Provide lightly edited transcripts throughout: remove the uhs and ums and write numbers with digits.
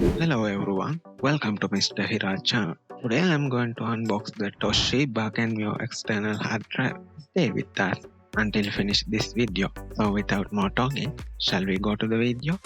Hello everyone, welcome to MR.Hira channel. Today I am going to unbox the TOSHIBA Canvio external hard drive. Stay with us until finish this video. So without more talking, shall we go to the video?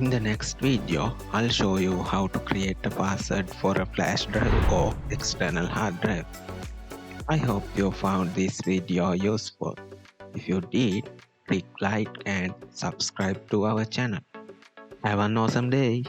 In the next video, I'll show you how to create a password for a flash drive or external hard drive. I hope you found this video useful. If you did, click like and subscribe to our channel. Have an awesome day.